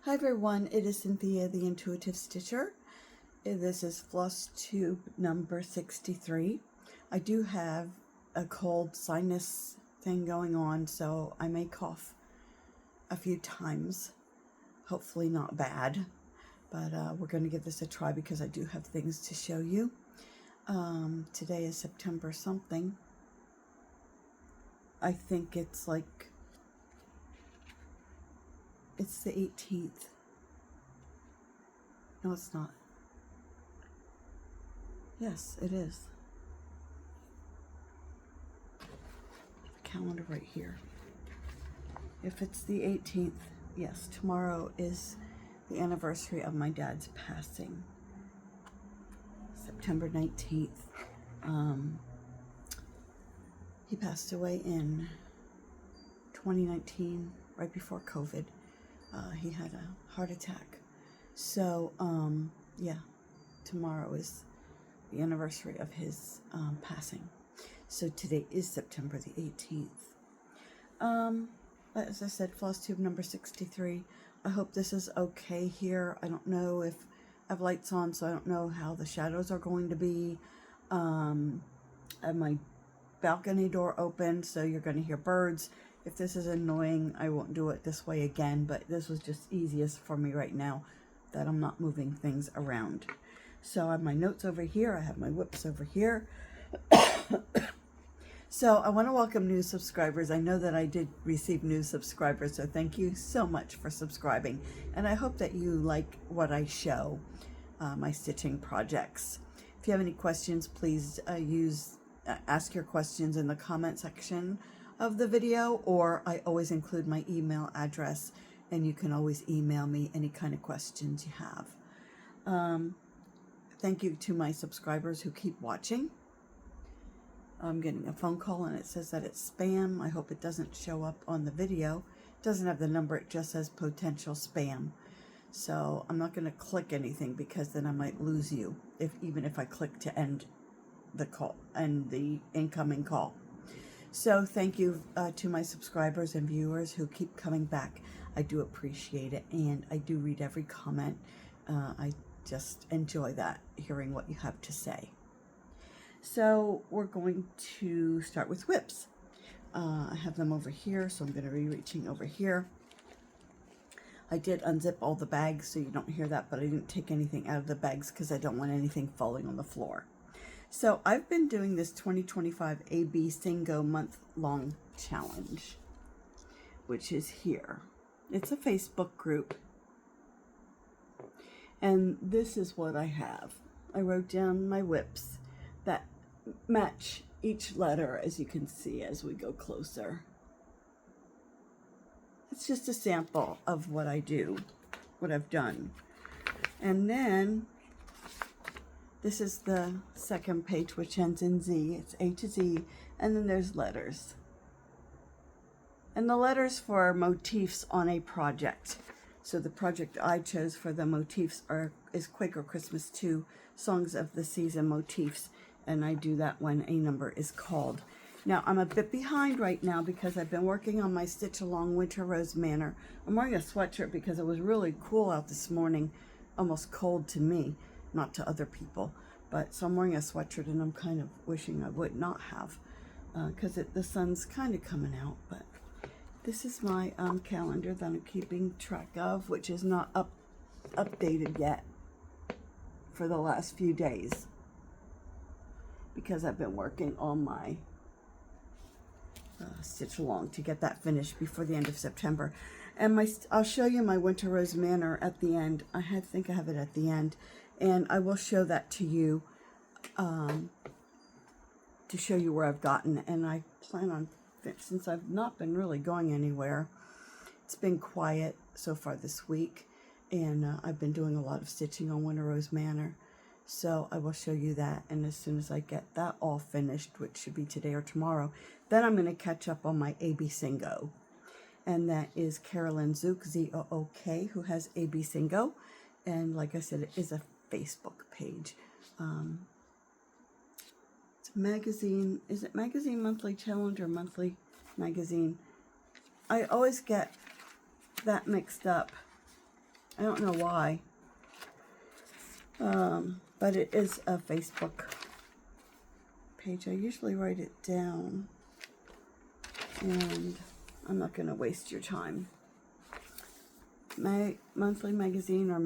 Hi everyone, it is Cynthia the Intuitive Stitcher. This is Flosstube number 63. I do have a cold sinus thing going on, so I may cough a few times. Hopefully not bad, but we're going to give this a try because I do have things to show you. Today is September something. I think it's like it's the 18th. No, it's not. Yes, it is. The calendar right here. If it's the 18th, yes, tomorrow is the anniversary of my dad's passing. September 19th. He passed away in 2019, right before COVID. He had a heart attack. So, yeah, tomorrow is the anniversary of his passing. So today is September the 18th. As I said, Flosstube number 63. I hope this is okay here. I don't know if I have lights on, so I don't know how the shadows are going to be. I have my balcony door open, so you're going to hear birds. If this is annoying, I won't do it this way again, but this was just easiest for me right now that I'm not moving things around. So I have my notes over here. I have my whips over here. So I want to welcome new subscribers. I know that I did receive new subscribers, so thank you so much for subscribing. And I hope that you like what I show, my stitching projects. If you have any questions, please ask your questions in the comment section of the video, or I always include my email address, and you can always email me any kind of questions you have. Thank you to my subscribers who keep watching. I'm getting a phone call and it says that it's spam. I hope it doesn't show up on the video. It doesn't have the number, it just says potential spam. So I'm not going to click anything because then I might lose you, even if I click to end the call and the incoming call. So thank you to my subscribers and viewers who keep coming back. I do appreciate it, and I do read every comment. I just enjoy that, hearing what you have to say. So we're going to start with whips. I have them over here, so I'm going to be reaching over here. I did unzip all the bags, so you don't hear that, but I didn't take anything out of the bags because I don't want anything falling on the floor. So I've been doing this 2025 ABCINGO month-long challenge, which is here. It's a Facebook group. And this is what I have. I wrote down my whips that match each letter, as you can see as we go closer. It's just a sample of what I do, what I've done. And then this is the second page, which ends in Z. It's A to Z, and then there's letters. And the letters for motifs on a project. So the project I chose for the motifs is Quaker Christmas 2, Songs of the Season motifs, and I do that when a number is called. Now, I'm a bit behind right now because I've been working on my Stitch Along Winter Rose Manor. I'm wearing a sweatshirt because it was really cool out this morning, almost cold to me. Not to other people, but so I'm wearing a sweatshirt and I'm kind of wishing I would not have because the sun's kind of coming out. But this is my calendar that I'm keeping track of, which is not updated yet for the last few days because I've been working on my Stitch Along to get that finished before the end of September. And I'll show you my Winter Rose Manor at the end. I think I have it at the end. And I will show that to you to show you where I've gotten. And I plan on, since I've not been really going anywhere, it's been quiet so far this week. And I've been doing a lot of stitching on Winter Rose Manor. So I will show you that. And as soon as I get that all finished, which should be today or tomorrow, then I'm going to catch up on my ABCINGO. And that is Carolyn Zook, Z-O-O-K, who has ABCINGO. And like I said, it is a Facebook page. It's a magazine. Is it Magazine Monthly Challenge or Monthly Magazine? I always get that mixed up I don't know why. But it is a Facebook page. I usually write it down. And I'm not going to waste your time. Monthly magazine or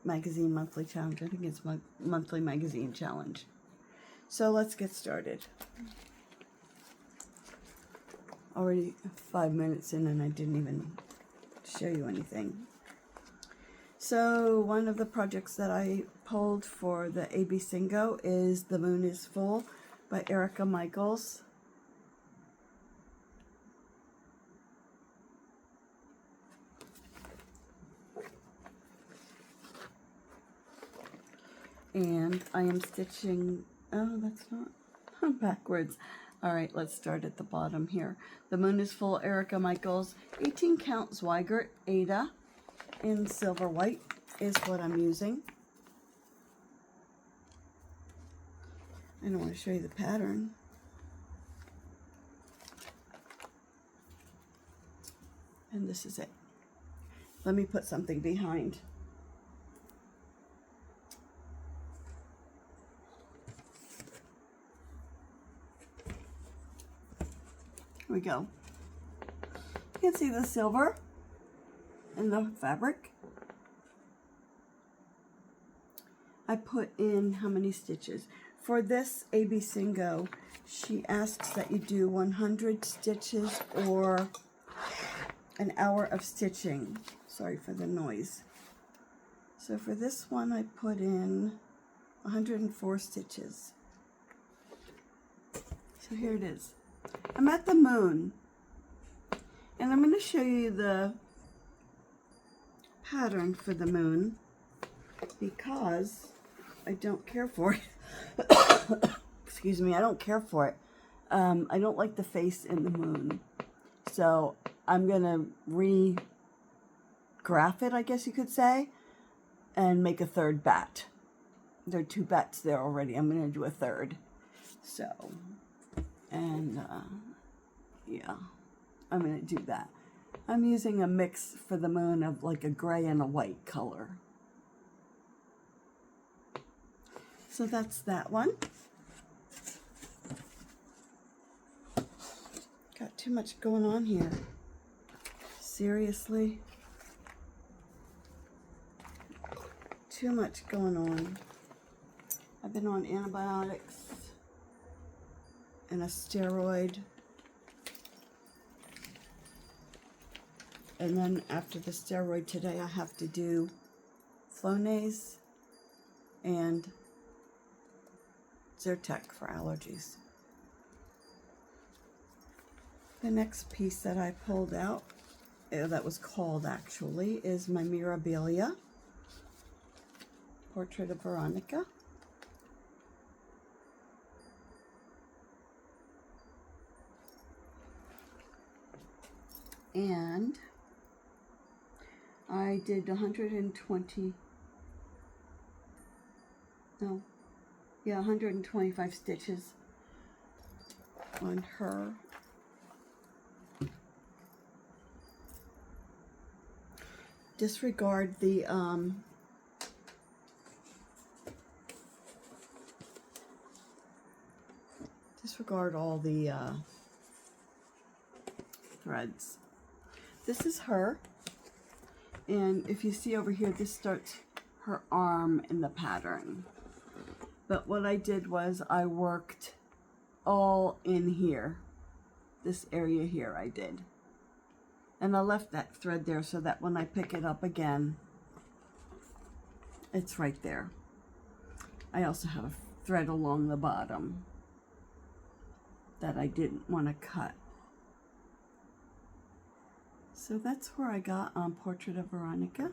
magazine monthly challenge. I think it's my monthly magazine challenge. So let's get started. Already 5 minutes in and I didn't even show you anything. So one of the projects that I pulled for the ABCINGO is The Moon is Full by Erica Michaels. And I am stitching, oh, that's not backwards. All right, let's start at the bottom here. The Moon is Full, Erica Michaels, 18 count Zweigart Ada in silver white is what I'm using. I don't want to show you the pattern. And this is it. Let me put something behind. Here we go. You can see the silver in the fabric. I put in how many stitches? For this ABCINGO, she asks that you do 100 stitches or an hour of stitching. Sorry for the noise. So for this one, I put in 104 stitches. So here it is. I'm at the moon, and I'm going to show you the pattern for the moon because I don't care for it. Excuse me, I don't care for it. I don't like the face in the moon. So I'm going to re-graph it, I guess you could say, and make a third bat. There are 2 bats there already. I'm going to do a third. So, and yeah, I'm going to do that. I'm using a mix for the moon of like a gray and a white color. So that's that one. Got too much going on here. Seriously? Too much going on. I've been on antibiotics and a steroid. And then after the steroid today, I have to do Flonase and Zyrtec for allergies. The next piece that I pulled out, that was called actually, is my Mirabilia Portrait of Veronica. And I did 125 stitches on her. Disregard the disregard all the threads. This is her, and if you see over here, this starts her arm in the pattern. But what I did was I worked all in here, this area here I did. And I left that thread there so that when I pick it up again, it's right there. I also have a thread along the bottom that I didn't want to cut. So that's where I got on Portrait of Veronica.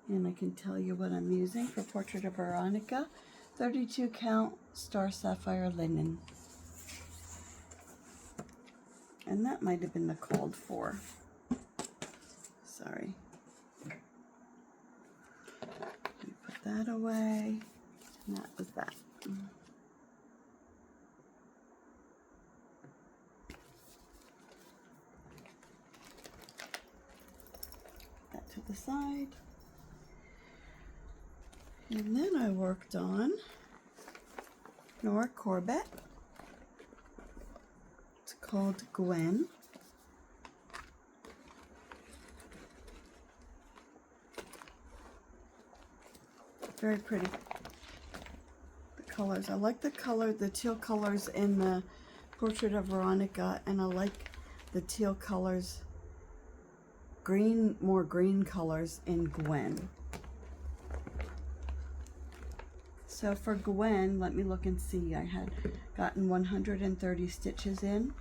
And I can tell you what I'm using for Portrait of Veronica. 32 count Star Sapphire Linen. And that might have been the called for. Sorry. Let me put that away. And that was that. the side. And then I worked on Nora Corbett. It's called Gwen. Very pretty. The colors. I like the color, the teal colors in the Portrait of Veronica, and I like the teal colors, more green colors in Gwen. So for Gwen, let me look and see. I had gotten 130 stitches in.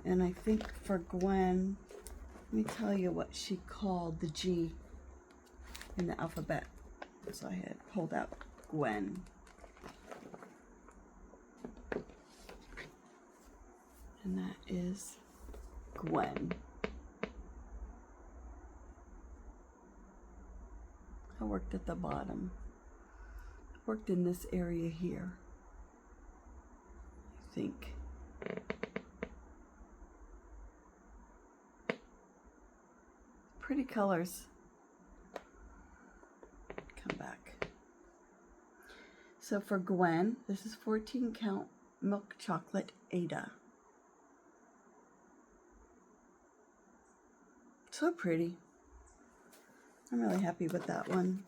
And I think for Gwen, let me tell you what she called the G in the alphabet. So I had pulled out Gwen. And that is Gwen. I worked at the bottom. Worked in this area here, I think. Pretty colors. Come back. So for Gwen, this is 14 count milk chocolate Ada. So pretty. I'm really happy with that one.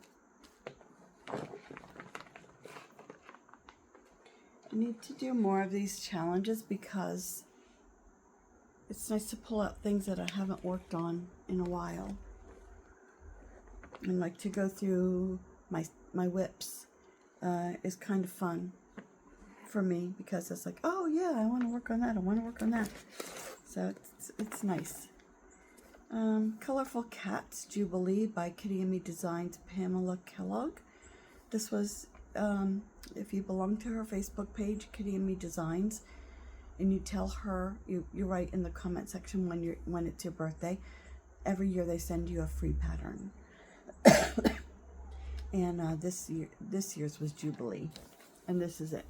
I need to do more of these challenges because it's nice to pull out things that I haven't worked on in a while. And like to go through my WIPs is kind of fun for me because it's like, oh yeah, I want to work on that, I want to work on that. So it's nice. Colorful Cats Jubilee by Kitty and Me Designs, Pamela Kellogg. This was, if you belong to her Facebook page, Kitty and Me Designs, and you tell her, you write in the comment section when it's your birthday, every year they send you a free pattern. And this year's was Jubilee, and this is it.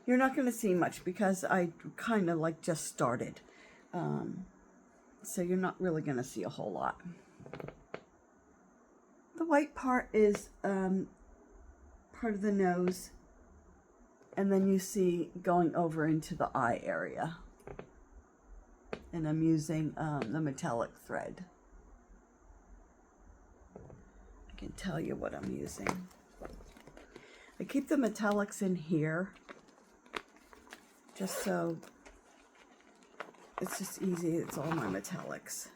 You're not going to see much because I kind of like just started. So you're not really going to see a whole lot. The white part is part of the nose. And then you see going over into the eye area. And I'm using the metallic thread. I can tell you what I'm using. I keep the metallics in here. Just so it's just easy. It's all my metallics.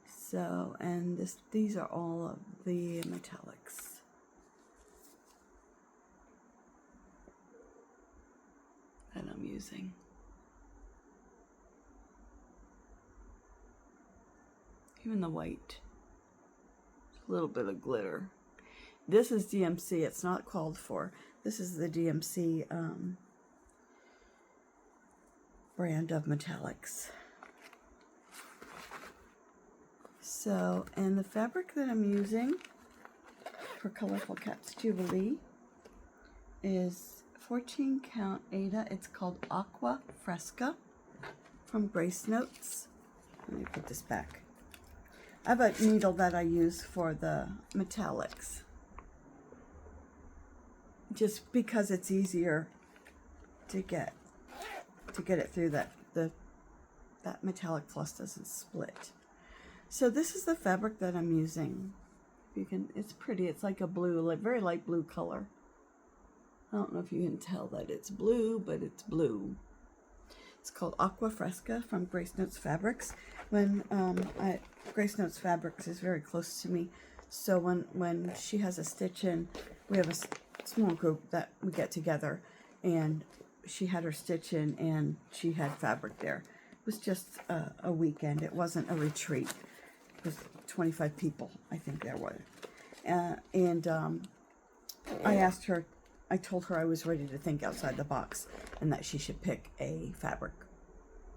So, and these are all of the metallics. That I'm using. Even the white. A little bit of glitter. This is DMC. It's not called for. This is the DMC brand of metallics. So, and the fabric that I'm using for Colorful Cats Jubilee is 14 count Ada. It's called Aqua Fresca from Grace Notes. Let me put this back. I have a needle that I use for the metallics, just because it's easier to get it through that metallic fluss doesn't split. So this is the fabric that I'm using. It's pretty. It's like a blue, like very light blue color. I don't know if you can tell that it's blue, but it's blue. It's called Aqua Fresca from Grace Notes Fabrics. Grace Notes Fabrics is very close to me, so when she has a stitch in, we have a small group that we get together, and she had her stitch in and she had fabric there. It was just a weekend. It wasn't a retreat. It was 25 people, I think there were. I told her I was ready to think outside the box and that she should pick a fabric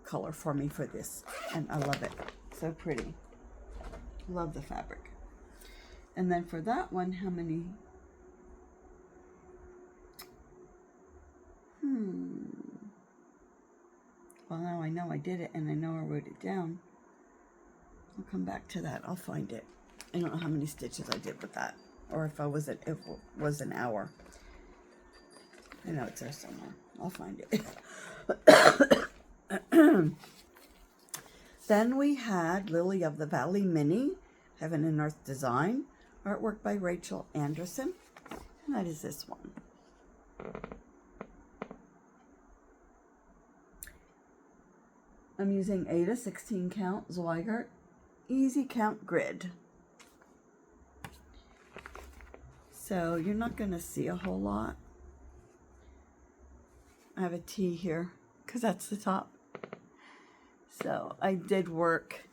color for me for this. And I love it. So pretty. Love the fabric. And then for that one, how many? Well, now I know I did it, and I know I wrote it down. I'll come back to that. I'll find it. I don't know how many stitches I did with that, or if it was an hour. I know it's there somewhere. I'll find it. Then we had Lily of the Valley Mini, Heaven and Earth Design, artwork by Rachel Anderson, and that is this one. I'm using 8 to 16 count Zweigart Easy Count Grid. So you're not going to see a whole lot. I have a T here because that's the top. So I did work,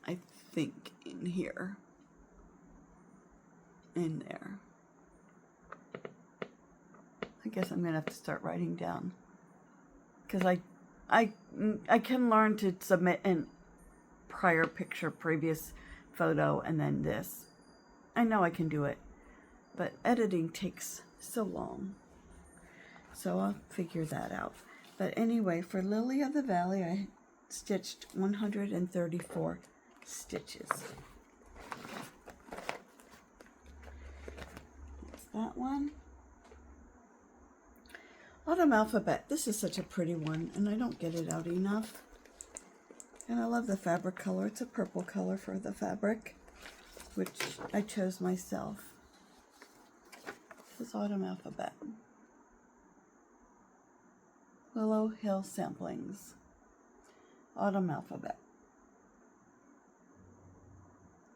I think, in here, in there. I guess I'm gonna have to start writing down, because I can learn to submit in prior picture, previous photo, and then this. I know I can do it, but editing takes so long. So I'll figure that out. But anyway, for Lily of the Valley, I stitched 134 stitches. That's that one. Autumn Alphabet. This is such a pretty one, and I don't get it out enough. And I love the fabric color. It's a purple color for the fabric, which I chose myself. This is Autumn Alphabet. Willow Hill Samplings. Autumn Alphabet.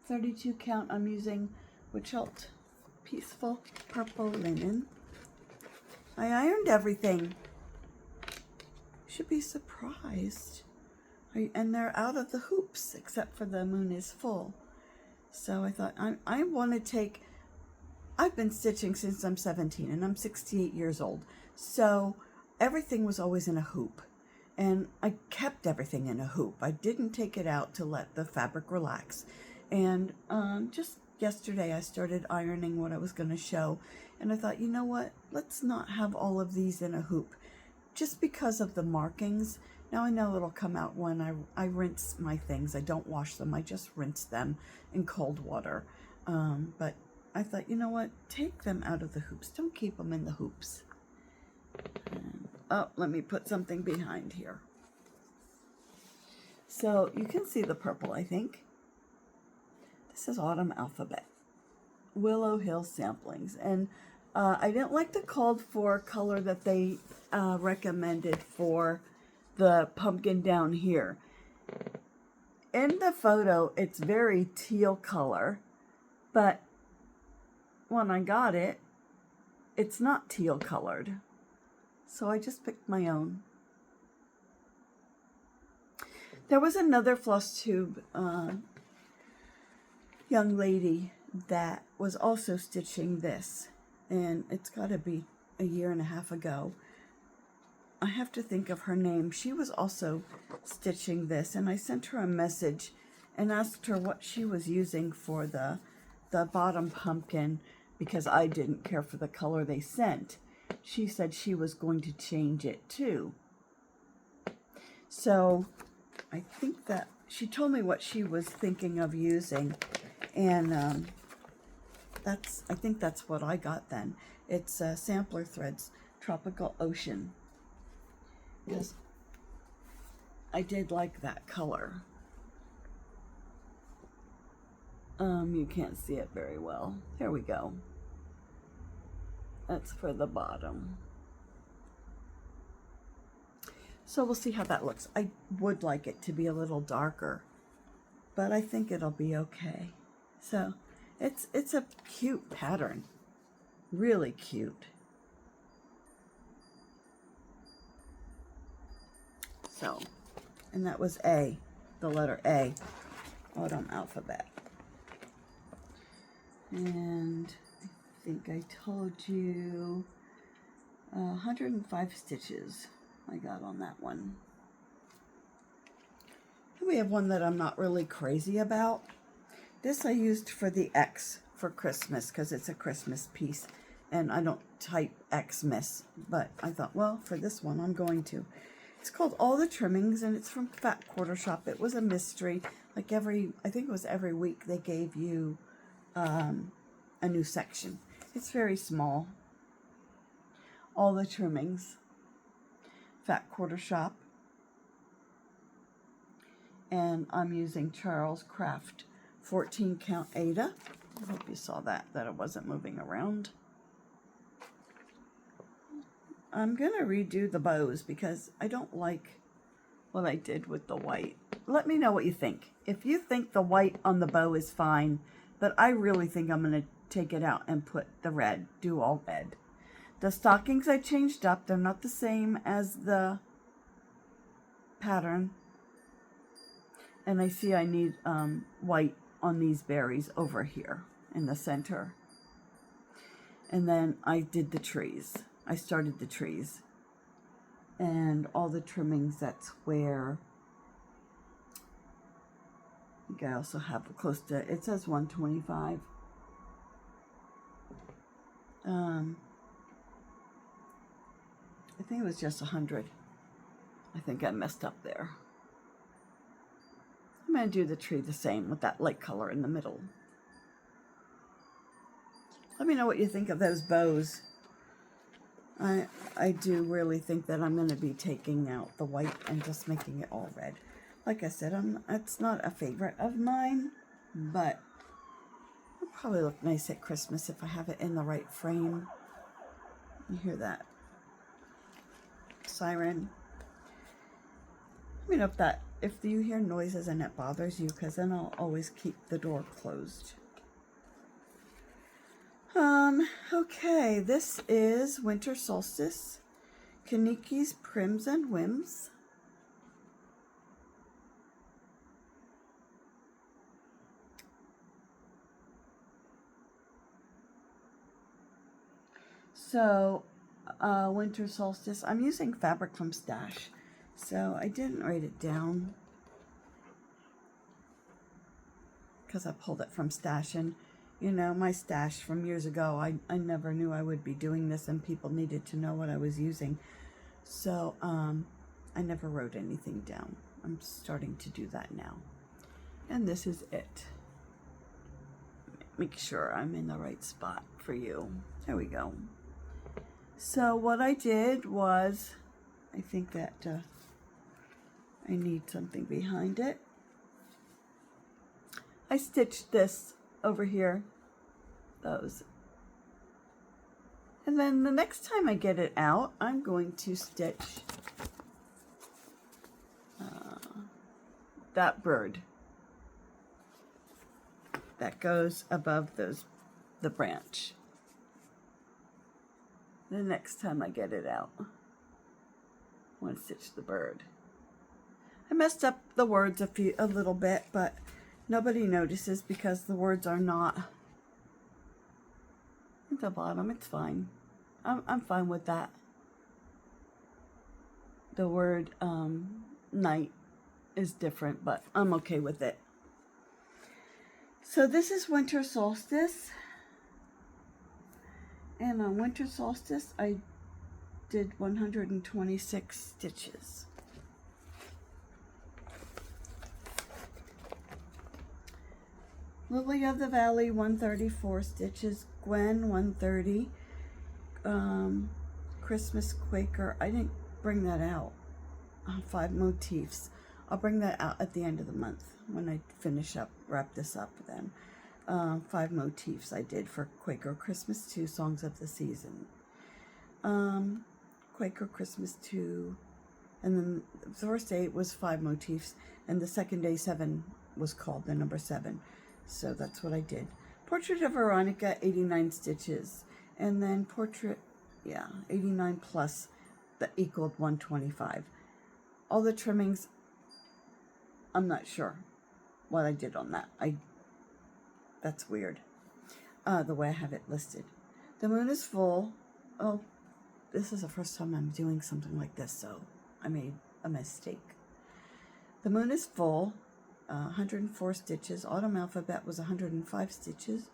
32 count. I'm using Wichelt Peaceful Purple Linen. I ironed everything. Should be surprised. And they're out of the hoops, except for the moon is full. So I thought, I want to take, I've been stitching since I'm 17, and I'm 68 years old. So everything was always in a hoop, and I kept everything in a hoop. I didn't take it out to let the fabric relax. And just yesterday I started ironing what I was going to show, and I thought, you know what, let's not have all of these in a hoop, just because of the markings. Now I know it'll come out when I rinse my things. I don't wash them, I just rinse them in cold water. But I thought, you know what, take them out of the hoops, don't keep them in the hoops. Oh, let me put something behind here. So you can see the purple, I think. This is Autumn Alphabet. Willow Hill Samplings. And I didn't like the called for color that they recommended for the pumpkin down here. In the photo, it's very teal color, but when I got it, it's not teal colored. So I just picked my own. There was another Flosstube young lady that was also stitching this, and it's got to be a year and a half ago. I have to think of her name. She was also stitching this, and I sent her a message and asked her what she was using for the bottom pumpkin, because I didn't care for the color they sent. She said she was going to change it too. So I think that she told me what she was thinking of using, and I think that's what I got then. It's Sampler Threads Tropical Ocean, because I did like that color. You can't see it very well. There we go. That's for the bottom. So we'll see how that looks. I would like it to be a little darker, but I think it'll be okay. So it's a cute pattern. Really cute. So, and that was A, the letter A, Autumn Alphabet. And I think I told you 105 stitches I got on that one. And we have one that I'm not really crazy about. This I used for the X for Christmas because it's a Christmas piece. And I don't type Xmas, but I thought, well, for this one, I'm going to. It's called All the Trimmings, and it's from Fat Quarter Shop. It was a mystery. Like I think it was every week they gave you a new section. It's very small. All the Trimmings. Fat Quarter Shop. And I'm using Charles Craft 14 count Ada. I hope you saw that it wasn't moving around. I'm going to redo the bows because I don't like what I did with the white. Let me know what you think. If you think the white on the bow is fine, but I really think I'm going to take it out and put the red, do all red. The stockings I changed up. They're not the same as the pattern. And I see I need white on these berries over here in the center. And then I did the trees. I started the trees. And all the trimmings, that's where I think I also have close to, it says 125. I think it was just 100. I think I messed up there. I'm going to do the tree the same with that light color in the middle. Let me know what you think of those bows. I do really think that I'm going to be taking out the white and just making it all red. Like I said, it's not a favorite of mine, but it'll probably look nice at Christmas if I have it in the right frame. You hear that siren? Let me know if you hear noises and it bothers you, because then I'll always keep the door closed. Okay, this is Winter Solstice, Kanikis, Prims, and Whims. So, Winter Solstice, I'm using fabric from Stash, so I didn't write it down because I pulled it from Stash, and you know, my stash from years ago, I never knew I would be doing this and people needed to know what I was using. So, I never wrote anything down. I'm starting to do that now. And this is it. Make sure I'm in the right spot for you. There we go. So what I did was, I think that I need something behind it. I stitched this over here, those. And then the next time I get it out, I'm going to stitch that bird that goes above the branch. The next time I get it out, I want to stitch the bird. I messed up the words a little bit, but nobody notices because the words are not at the bottom. It's fine. I'm fine with that. The word night is different, but I'm okay with it. So this is Winter Solstice. And on Winter Solstice, I did 126 stitches. Lily of the Valley, 134 stitches. Gwen, 130. Christmas Quaker, I didn't bring that out. 5 motifs. I'll bring that out at the end of the month when I wrap this up then. 5 motifs I did for Quaker Christmas 2, Songs of the Season. Quaker Christmas 2, and then the first day was 5 motifs, and the second day 7 was called the number 7. So that's what I did. Portrait of Veronica, 89 stitches. And then portrait, 89 plus, that equaled 125. All the trimmings, I'm not sure what I did on that. That's weird, the way I have it listed. The moon is full. Oh, this is the first time I'm doing something like this, so I made a mistake. The moon is full. 104 stitches. Autumn alphabet was 105 stitches.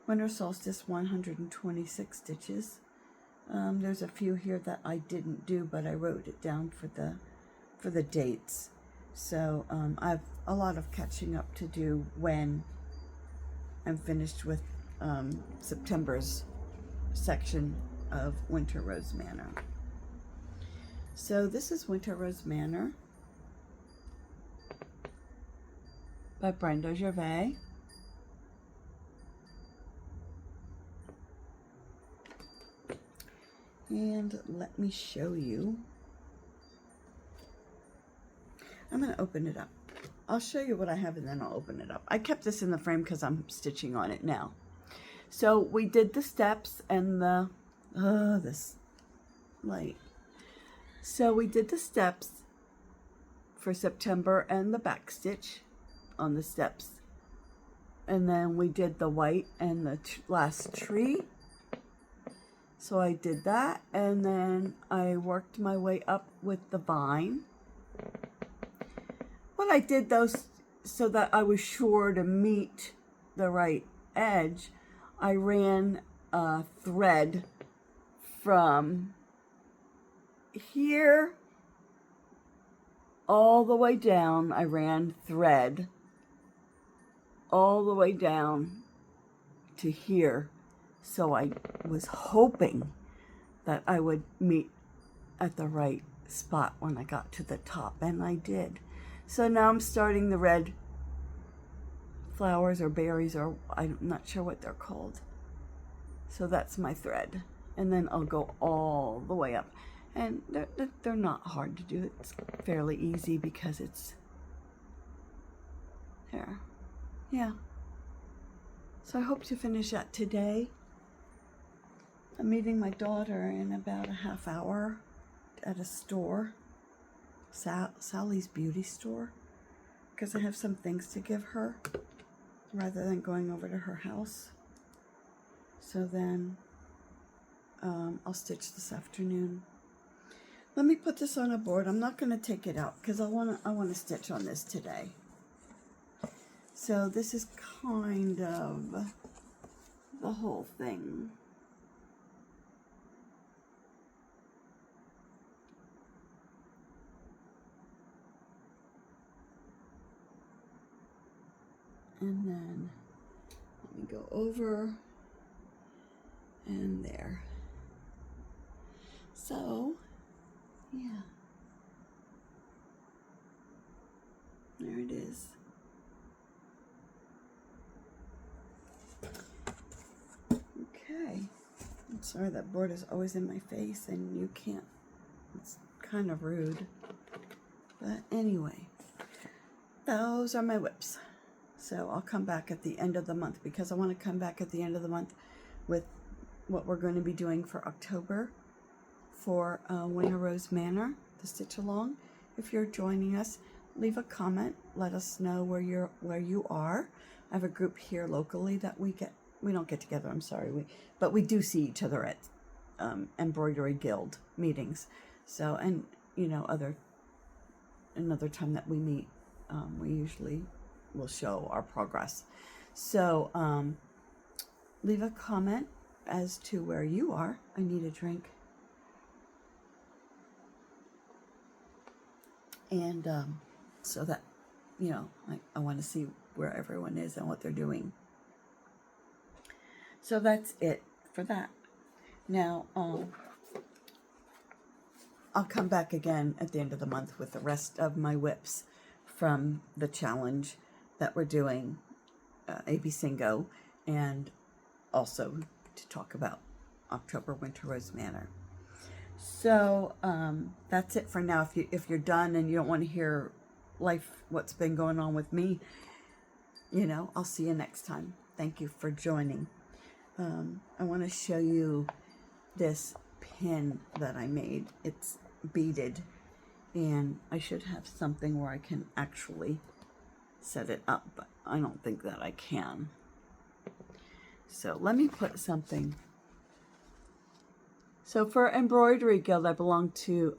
Winter Solstice 126 stitches. There's a few here that I didn't do, but I wrote it down for the dates. So I've a lot of catching up to do when I'm finished with September's section of Winter Rose Manor. So this is Winter Rose Manor by Brenda Gervais. And let me show you. I'm going to open it up. I'll show you what I have and then I'll open it up. I kept this in the frame because I'm stitching on it now. So we did the steps and the, this light. So we did the steps for September and the back stitch on the steps. And then we did the white and the last tree. So I did that, and then I worked my way up with the vine. What I did though, so that I was sure to meet the right edge, I ran a thread from here all the way down. I ran thread all the way down to here. So I was hoping that I would meet at the right spot when I got to the top, and I did. So now I'm starting the red flowers or berries, or I'm not sure what they're called. So that's my thread, and then I'll go all the way up. And they're not hard to do. It's fairly easy because it's there. Yeah. So I hope to finish that today. I'm meeting my daughter in about a half hour at a store, Sally's beauty store, because I have some things to give her rather than going over to her house. So then I'll stitch this afternoon. Let me put this on a board. I'm not going to take it out because I want to stitch on this today. So this is kind of the whole thing. And then let me go over and there. So, yeah. There it is. Okay. I'm sorry that board is always in my face and you can't. It's kind of rude. But anyway, those are my whips. So I'll come back at the end of the month because I want to come back at the end of the month with what we're going to be doing for October for Winter Rose Manor, the stitch along. If you're joining us, leave a comment. Let us know where you are. I have a group here locally that we don't get together. I'm sorry, but we do see each other at Embroidery Guild meetings. So, and you know, another time that we meet, we usually will show our progress. So leave a comment as to where you are. I need a drink. And so that, you know, I want to see where everyone is and what they're doing. So that's it for that. Now, I'll come back again at the end of the month with the rest of my whips from the challenge that we're doing, ABCINGO, and also to talk about October Winter Rose Manor. So that's it for now. If you're done and you don't want to hear what's been going on with me, you know, I'll see you next time. Thank you for joining. I want to show you this pin that I made. It's beaded, and I should have something where I can actually set it up, but I don't think that I can. So let me put something. So for Embroidery Guild, I belong to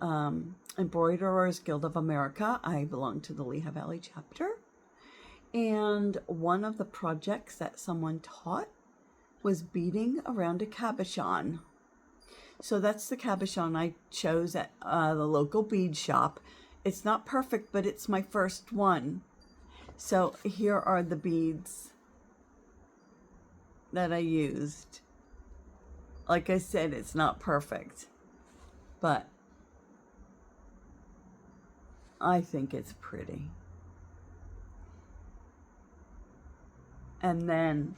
Embroiderers Guild of America. I belong to the Lehigh Valley chapter. And one of the projects that someone taught was beading around a cabochon. So that's the cabochon I chose at the local bead shop. It's not perfect, but it's my first one. So here are the beads that I used. Like I said, it's not perfect, but I think it's pretty. And then,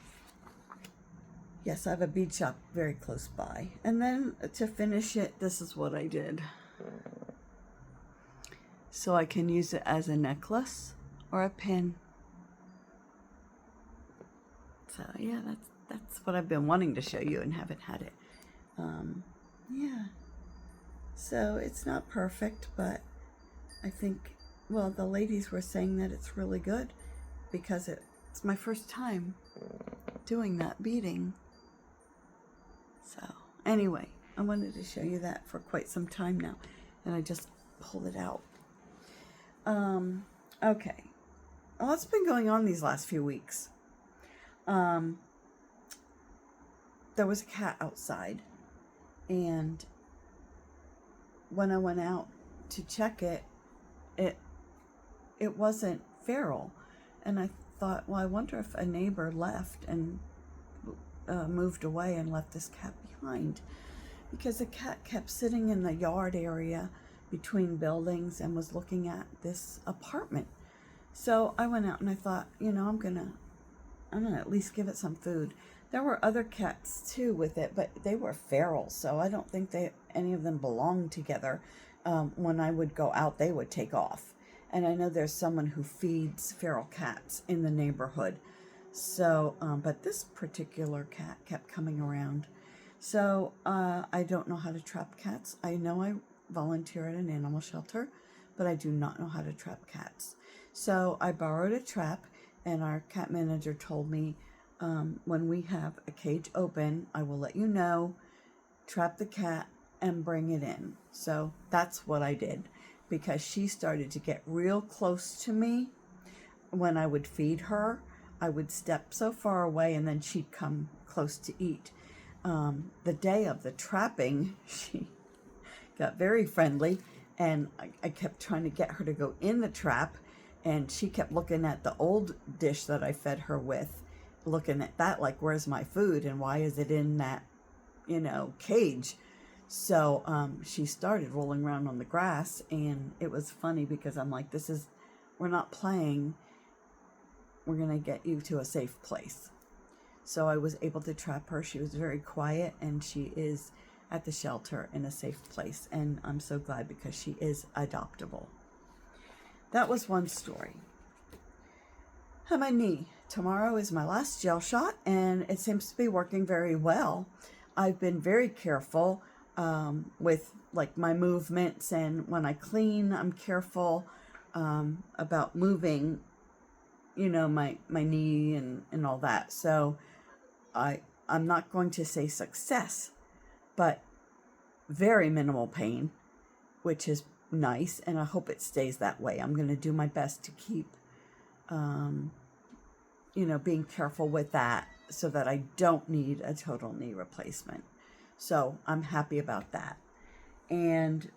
yes, I have a bead shop very close by. And then to finish it, this is what I did. So I can use it as a necklace or a pin. So yeah, that's what I've been wanting to show you and haven't had it. Yeah. So it's not perfect, but I think, well, the ladies were saying that it's really good because it's my first time doing that beading. So anyway, I wanted to show you that for quite some time now, and I just pulled it out. Okay. Well, what's been going on these last few weeks? There was a cat outside, and when I went out to check it, it wasn't feral, and I thought, well, I wonder if a neighbor left and moved away and left this cat behind, because the cat kept sitting in the yard area between buildings and was looking at this apartment. So I went out and I thought, you know, I'm gonna at least give it some food. There were other cats too with it, but they were feral, so I don't think any of them belonged together. When I would go out, they would take off. And I know there's someone who feeds feral cats in the neighborhood. So, but this particular cat kept coming around. So I don't know how to trap cats. I know I volunteer at an animal shelter, but I do not know how to trap cats. So I borrowed a trap, and our cat manager told me, when we have a cage open, I will let you know, trap the cat, and bring it in. So that's what I did, because she started to get real close to me. When I would feed her, I would step so far away, and then she'd come close to eat. The day of the trapping, she got very friendly, and I kept trying to get her to go in the trap, and she kept looking at the old dish that I fed her with, looking at that like, where's my food and why is it in that, you know, cage? So she started rolling around on the grass, and it was funny because I'm like, we're not playing, we're gonna get you to a safe place. So I was able to trap her. She was very quiet, and she is at the shelter in a safe place, and I'm so glad because she is adoptable. That was one story. On my knee. Tomorrow is my last gel shot, and it seems to be working very well. I've been very careful with like my movements, and when I clean, I'm careful about moving, you know, my knee and all that. So I'm not going to say success, but very minimal pain, which is nice, and I hope it stays that way. I'm going to do my best to keep, you know, being careful with that so that I don't need a total knee replacement. So I'm happy about that. And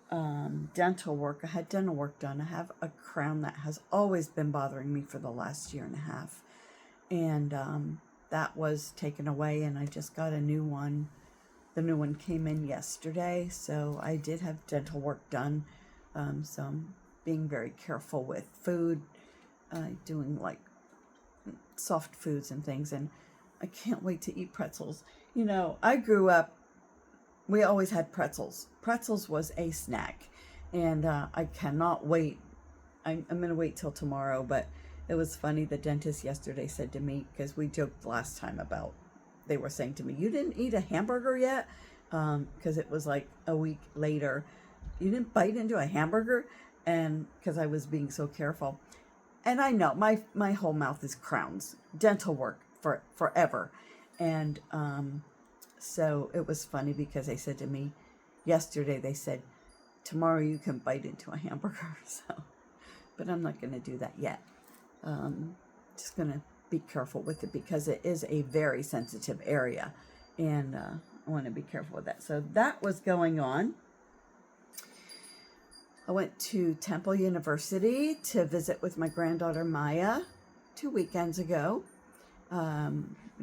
dental work, I had dental work done. I have a crown that has always been bothering me for the last year and a half. And that was taken away, and I just got a new one. The new one came in yesterday, so I did have dental work done. So I'm being very careful with food, doing like soft foods and things, and I can't wait to eat pretzels. You know, I grew up, we always had pretzels. Pretzels was a snack, and I cannot wait. I'm going to wait till tomorrow, but it was funny. The dentist yesterday said to me, because we joked last time about, they were saying to me, you didn't eat a hamburger yet? Because it was like a week later. You didn't bite into a hamburger? And because I was being so careful. And I know my whole mouth is crowns, dental work for forever. And so it was funny because they said to me yesterday, they said, tomorrow you can bite into a hamburger. So, but I'm not going to do that yet. Just going to be careful with it because it is a very sensitive area, and I want to be careful with that. So that was going on. I went to Temple University to visit with my granddaughter Maya 2 weekends ago.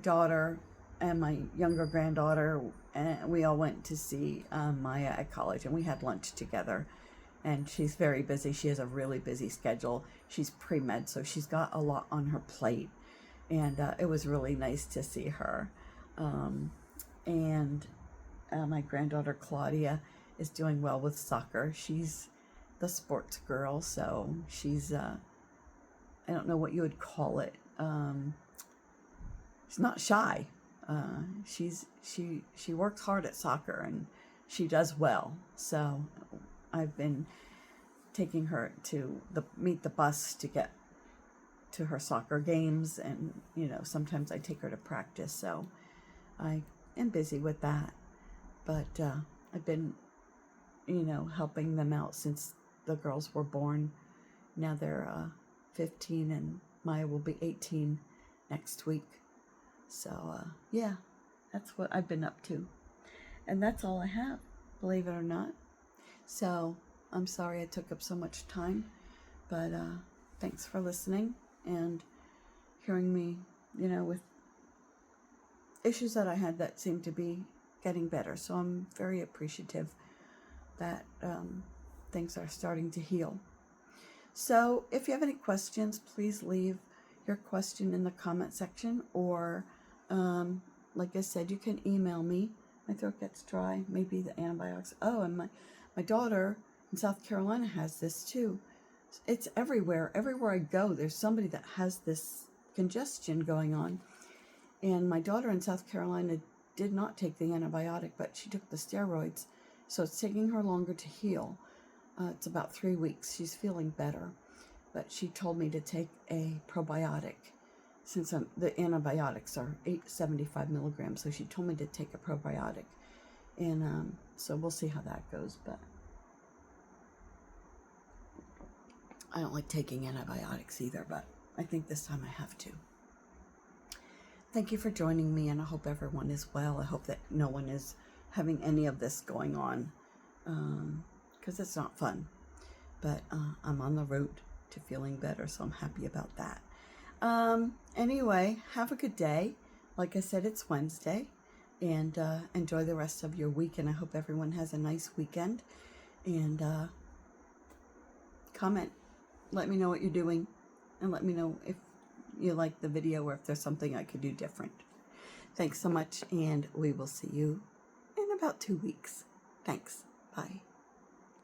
Daughter and my younger granddaughter, and we all went to see Maya at college, and we had lunch together. And she's very busy. She has a really busy schedule. She's pre-med, so she's got a lot on her plate. And it was really nice to see her. My granddaughter Claudia is doing well with soccer. She's the sports girl, so she's, I don't know what you would call it. She's not shy. She works hard at soccer, and she does well. So I've been taking her to meet the bus to get to her soccer games, and sometimes I take her to practice. So I am busy with that, but I've been helping them out since the girls were born. Now they're 15, and Maya will be 18 next week. So yeah, that's what I've been up to, and that's all I have, believe it or not. So I'm sorry I took up so much time, but thanks for listening and hearing me, with issues that I had that seem to be getting better. So I'm very appreciative that things are starting to heal. So if you have any questions, please leave your question in the comment section, or like I said, you can email me. My throat gets dry, maybe the antibiotics. Oh, and my daughter in South Carolina has this too. It's everywhere. Everywhere I go, there's somebody that has this congestion going on. And my daughter in South Carolina did not take the antibiotic, but she took the steroids. So it's taking her longer to heal. It's about 3 weeks. She's feeling better. But she told me to take a probiotic, since the antibiotics are 875 milligrams. So she told me to take a probiotic. And so we'll see how that goes. But I don't like taking antibiotics either, but I think this time I have to. Thank you for joining me, and I hope everyone is well. I hope that no one is having any of this going on, because it's not fun. But I'm on the road to feeling better, so I'm happy about that. Anyway, have a good day. Like I said, it's Wednesday, and enjoy the rest of your week, and I hope everyone has a nice weekend. And comment. Let me know what you're doing, and let me know if you like the video or if there's something I could do different. Thanks so much, and we will see you in about 2 weeks. Thanks. Bye.